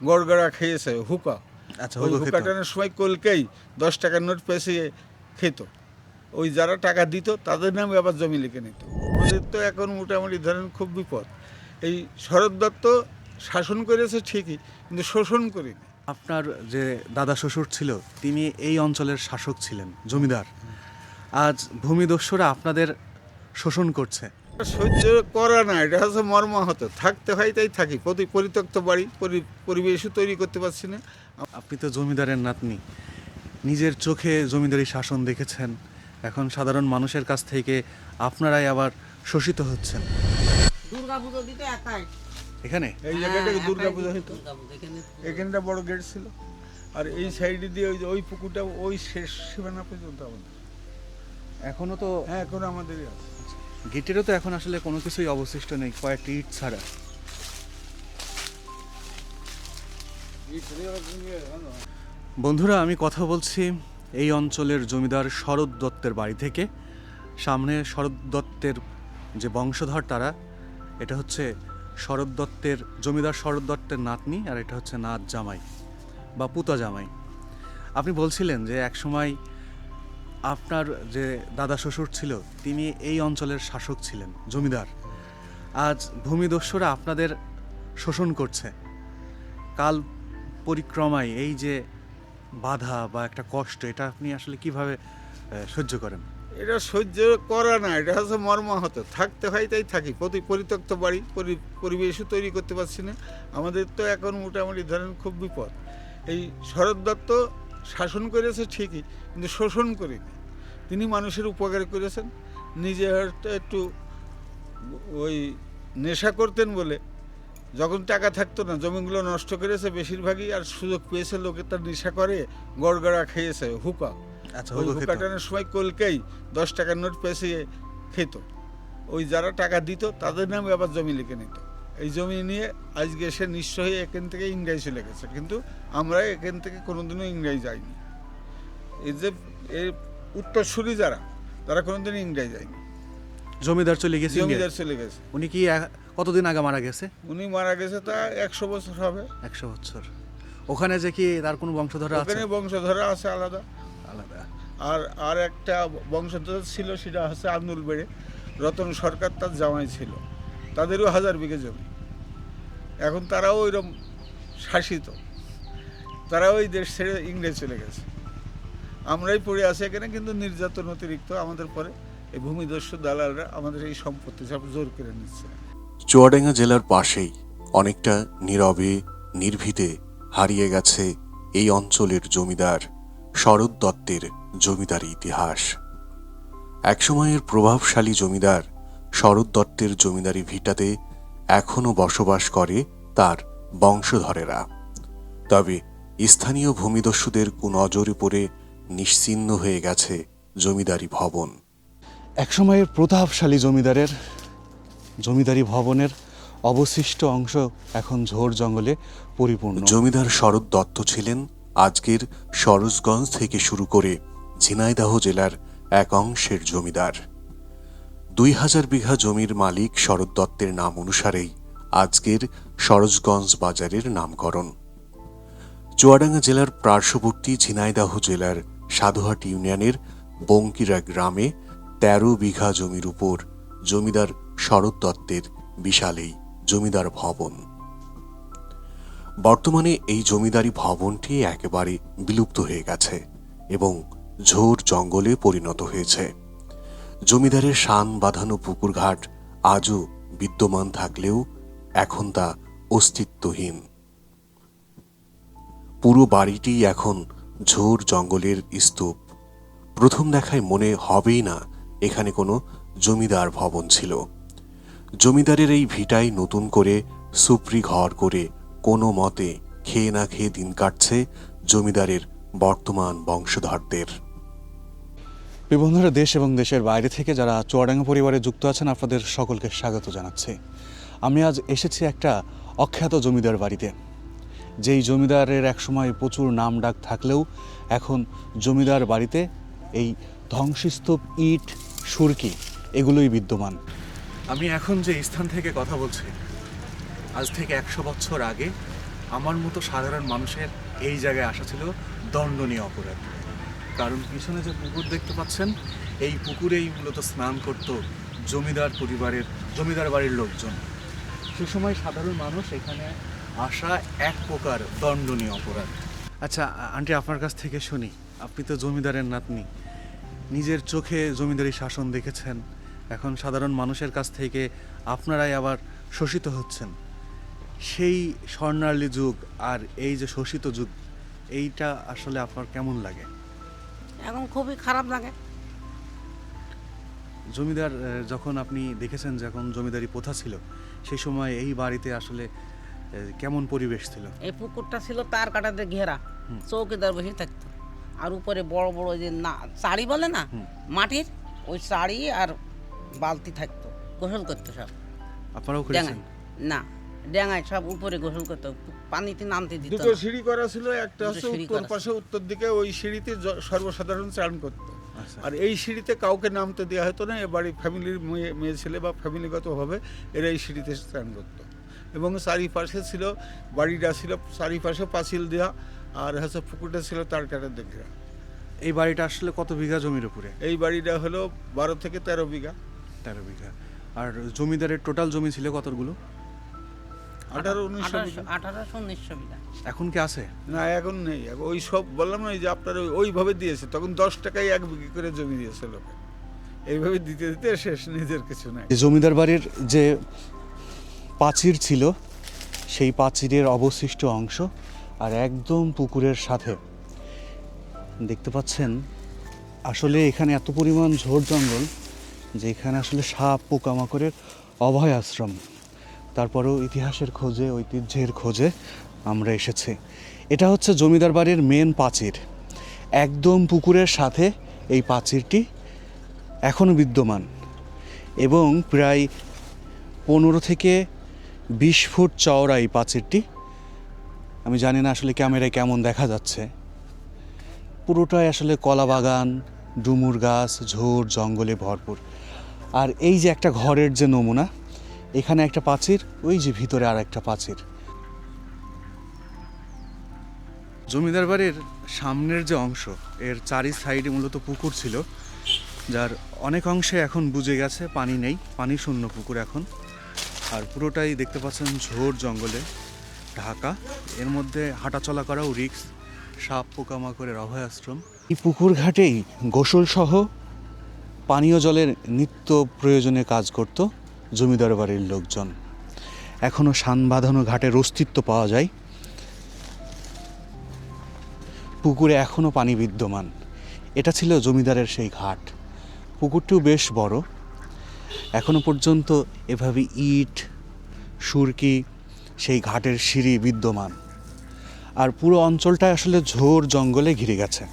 গড়গড়া খেয়েছে হুকা। আচ্ছা, ওই হুকা খেত। হুকা টানার সময় কলকেই 10 টাকার নোট পেঁচিয়ে খেত। ওই যারা টাকা দিত তাদের নামে আবার জমি লিখে নিত। আমাদের তো এখন মোটামুটি ধরেন খুব বিপদ। এই শরৎ দত্ত শাসন করেছে ঠিকই, কিন্তু শোষণ করেনি। আপনার যে দাদা শ্বশুর ছিল তিনি এই অঞ্চলের শাসক ছিলেন, জমিদার। আজ ভূমিদস্যুরা আপনাদের শোষণ করছে। সহ্য করা না, এটা হচ্ছে মর্মাহত। থাকতে হয় তাই থাকি, পরিত্যক্ত বাড়ি, পরিবেশও তৈরি করতে পারছি না। আপনি তো জমিদারের নাতনি, নিজের চোখে জমিদারি শাসন দেখেছেন। এখন সাধারণ মানুষের কাছ থেকে আপনারাই আবার শোষিত হচ্ছেন। দুর্গাপুজো দিতে একাই এখানে এই জায়গাটাকে দুর্গাপূজা হতো, এখানটা বড় গেট ছিল, আর এই সাইডে দিয়ে ওই পুকুরটা ওই শেষ সীমানা পর্যন্ত আমাদের। এখনো তো হ্যাঁ, এখন আমাদেরই আছে। গেটেরও তো এখন আসলে কোনো কিছুই অবশিষ্ট নেই, কয়েকটি ইট ছাড়া। বন্ধুরা, আমি কথা বলছি এই অঞ্চলের জমিদার শরৎ দত্তের বাড়ি থেকে। সামনে শরৎ দত্তের যে বংশধর তারা, এটা হচ্ছে শরৎ দত্তের, জমিদার শরৎ দত্তের নাতনি, আর এটা হচ্ছে নাত জামাই বা পুতা জামাই। আপনি বলছিলেন যে একসময় আপনার যে দাদা শ্বশুর ছিল তিনি এই অঞ্চলের শাসক ছিলেন, জমিদার। আজ ভূমিদস্যুরা আপনাদের শোষণ করছে। কাল পরিক্রমায় এই যে বাধা বা একটা কষ্ট, এটা আপনি আসলে কিভাবে সহ্য করেন? এটা সহ্য করা না, এটা হচ্ছে মর্মাহত। থাকতে হয় তাই থাকি, পরিত্যক্ত বাড়ি, পরিবেশও তৈরি করতে পারছি না। আমাদের তো এখন মোটামুটি ধরেন খুব বিপদ। এই শরৎ দত্ত শাসন করেছে ঠিকই, কিন্তু শোষণ করেনি। তিনি মানুষের উপকার করেছেন। নিজে হয়তো একটু ওই নেশা করতেন বলে যখন টাকা থাকতো না জমিগুলো নষ্ট করেছে বেশিরভাগই, আর সুযোগ পেয়েছে লোকে তার নেশা করে গড়গড়া খেয়েছে হুকা। আচ্ছা, ওই হুকা খেত। হুকা টানার সময় কলকেই 10 টাকার নোট পেঁচিয়ে খেত। ওই যারা টাকা দিত তাদের নামে আবার জমি লিখে নিত। এই জমি নিয়ে আজকে সে নিঃস্ব হয়ে এখান থেকে ইংরাজি চলে গেছে, কিন্তু আমরা এখান থেকে কোনোদিনও ইংরাজি যাইনি। এই যে এর উত্তরসূরি যারা, তারা কোনোদিনও ইংরাজি যায়নি। জমিদার চলে গেছে, জমিদার চলে গেছে। উনি কি কতদিন আগে মারা গেছে? উনি মারা গেছে তা 100 বছর হবে। 100 বছর। ওখানে যে কি তার কোনো বংশধর আছে? ওখানে বংশধরা আছে আলাদা। আলাদা। আর একটা বংশধর ছিল, সেটা হচ্ছে আন্দুল বেড়ে, রতন সরকার তার জামাই ছিল। তাদেরও 1000 বিঘে জমি। এখন তারাও ওইরকম শাসিত, তারাও ওই দেশ ছেড়ে ইংরেজ চলে গেছে। আমরাই পড়ে আছি এখানে, কিন্তু নির্যাতন অতিরিক্ত আমাদের পরে এই ভূমিদস্যু দালালরা আমাদের এই সম্পত্তি সব জোর করে নিচ্ছে। চুয়াডাঙ্গা জেলার পাশেই অনেকটা নীরবে নির্ভীতে হারিয়ে গেছে এই অঞ্চলের জমিদার শরৎ দত্তের জমিদারি ইতিহাস। একসময়ের প্রভাবশালী জমিদার শরৎ দত্তের জমিদারি ভিটাতে এখনো বসবাস করে তার বংশধরেরা। তবে স্থানীয় ভূমিদস্যুদের কুনজরে পড়ে নিশ্চিহ্ন হয়ে গেছে জমিদারি ভবন। একসময়ের প্রতাপশালী জমিদারি ভবনের অবশিষ্ট অংশ এখন ঝোড় জঙ্গলে পরিপূর্ণ। জমিদার শরৎ দত্ত ছিলেন আজকের সরোজগঞ্জ থেকে শুরু করে ঝিনাইদহ জেলার এক অংশের জমিদার। 2000 বিঘা জমির মালিক শরৎ দত্তের নাম অনুসারেই আজকের সরোজগঞ্জ বাজারের নামকরণ। চুয়াডাঙ্গা জেলার পার্শ্ববর্তী ঝিনাইদহ জেলার সাধুহাট ইউনিয়নের বঙ্কিরা গ্রামে 13 বিঘা জমির উপর জমিদার শরৎ দত্তের বিশাল এই জমিদার ভবন। বর্তমানে এই জমিদারি ভবনটি একেবারে বিলুপ্ত হয়ে গেছে এবং ঝোড় জঙ্গলে পরিণত হয়েছে। জমিদারের শান বাঁধানো পুকুরঘাট আজও বিদ্যমান থাকলেও এখন তা অস্তিত্বহীন। পুরো বাড়িটি এখন ঝোড় জঙ্গলের স্তূপ। প্রথম দেখায় মনে হবেই না এখানে কোনো জমিদার ভবন ছিল। জমিদারের এই ভিটায় নতুন করে সুপ্রি ঘর করে কোনো মতে খেয়ে না খেয়ে দিন কাটছে জমিদারের বর্তমান বংশধরদের। বন্ধুরা, দেশ এবং দেশের বাইরে থেকে যারা চুয়াডাঙ্গা পরিবারে যুক্ত আছেন, আপনাদের সকলকে স্বাগত জানাচ্ছি। আমি আজ এসেছি একটা অখ্যাত জমিদার বাড়িতে, যেই জমিদারের একসময় প্রচুর নাম ডাক থাকলেও এখন জমিদার বাড়িতে এই ধ্বংসস্তূপ, ইট, সুরকি এগুলোই বিদ্যমান। আমি এখন যে স্থান থেকে কথা বলছি, আজ থেকে 100 বছর আগে আমার মতো সাধারণ মানুষের এই জায়গায় আসা ছিল দণ্ডনীয় অপরাধ। কারণ পিছনে যে পুকুর দেখতে পাচ্ছেন, এই পুকুরেই মূলত স্নান করত জমিদার বাড়ির লোকজন। সে সময় সাধারণ মানুষ এখানে আসা এক প্রকার দণ্ডনীয় অপরাধ। আচ্ছা আন্টি, আপনার কাছ থেকে শুনি, আপনি তো জমিদারের নাতনি, নিজের চোখে জমিদারি শাসন দেখেছেন, এখন সাধারণ মানুষের কাছ থেকে আপনারাই আবার শোষিত হচ্ছেন। সেই স্বর্ণালী যুগ আর এই যে শোষিত যুগ, এইটা আসলে আপনার কেমন লাগে? এখন খুবই খারাপ লাগে। জমিদার যখন আপনি দেখেছেন যখন জমিদারি প্রথা ছিল, সেই সময় এই বাড়িতে আসলে কেমন পরিবেশ ছিল? এই পুকুরটা ছিল তার কাটাতে ঘেরা, চৌকিদার বসে থাকতো। আর উপরে বড় বড় ওই যে না চাড়ি বলে না, মাটির ওই চাড়ি আর বালতি থাকতো, গোসল করতো সব। আপনারাও করেছেন? না, ডেঙ্গায় সব উপরে গোসল করতো, পানিতে নামতে দিত দুটো না। সিঁড়ি করা ছিল, একটা দুটো হচ্ছে সিঁড়ি উত্তর করা পাশে, উত্তর দিকে ওই সিঁড়িতে সর্বসাধারণ চান করতো। আচ্ছা। আর এই সিঁড়িতে কাউকে নামতে দেওয়া হতো না। এ বাড়ি ফ্যামিলির মেয়ে ছেলে বা ফ্যামিলিগতভাবে এরা এই সিঁড়িতে স্নান করতো। এবং চারিপাশে ছিল, বাড়িটা ছিল চারিপাশে পাঁচিল দেওয়া, আর হচ্ছে পুকুরটা ছিল তার কাটার দিকে। এই বাড়িটা আসলে কত বিঘা জমির উপরে? এই বাড়িটা হলো 12 থেকে 13 বিঘা। 13 বিঘা। আর জমিদারের টোটাল জমি ছিল কতগুলো? 18-19 বিঘা। 1800-1900 বিঘা। এখন কি আছে? না, এখন নেই। ওই সব বললাম না, এই যে আপনার ওইভাবে দিয়েছে, তখন 10 টাকায় 1 বিঘা করে জমি দিয়েছে লোকে। এইভাবে দিতে দিতে শেষ, নিজের কিছু নাই। জমিদার বাড়ির যে প্রাচীর ছিল, সেই প্রাচীরের অবশিষ্ট অংশ আর একদম পুকুরের সাথে দেখতে পাচ্ছেন, আসলে এখানে এত পরিমাণ ঝোড় জঙ্গল যে এখানে আসলে সাপ পোকামাকড়ের অভয় আশ্রম। তারপরেও ইতিহাসের খোঁজে, ঐতিহ্যের খোঁজে আমরা এসেছি। এটা হচ্ছে জমিদার বাড়ির মেন প্রাচীর, একদম পুকুরের সাথে এই প্রাচীরটি এখনও বিদ্যমান এবং প্রায় 15 থেকে 20 ফুট চওড়া এই প্রাচীরটি। আমি জানি না আসলে ক্যামেরায় কেমন দেখা যাচ্ছে। পুরোটাই আসলে কলা বাগান, ডুমুর গাছ, ঝোড় জঙ্গলে ভরপুর। আর এই যে একটা ঘরের যে নমুনা, এখানে একটা প্রাচীর, ওই যে ভিতরে আর একটা প্রাচীর। জমিদার বাড়ির সামনের যে অংশ, এর চারি সাইডে মূলত পুকুর ছিল, যার অনেক অংশে এখন বুজে গেছে, পানি নেই, পানি শূন্য পুকুর এখন। আর পুরোটাই দেখতে পাচ্ছেন ঝোড় জঙ্গলে ঢাকা। এর মধ্যে হাঁটাচলা করাও রিস্ক, সাপ পোকামাকড়ের অভয় আশ্রম। এই পুকুর ঘাটেই গোসল সহ পানীয় জলের নিত্য প্রয়োজনে কাজ করত জমিদার বাড়ির লোকজন। এখনও শান বাঁধানো ঘাটের অস্তিত্ব পাওয়া যায়। পুকুরে এখনও পানি বিদ্যমান। এটা ছিল জমিদারের সেই ঘাট। পুকুরটিও বেশ বড়। এখনো পর্যন্ত এভাবে ইট, সুরকি, সেই ঘাটের সিঁড়ি বিদ্যমান। আর পুরো অঞ্চলটা আসলে ঝোড় জঙ্গলে ঘিরে গেছে।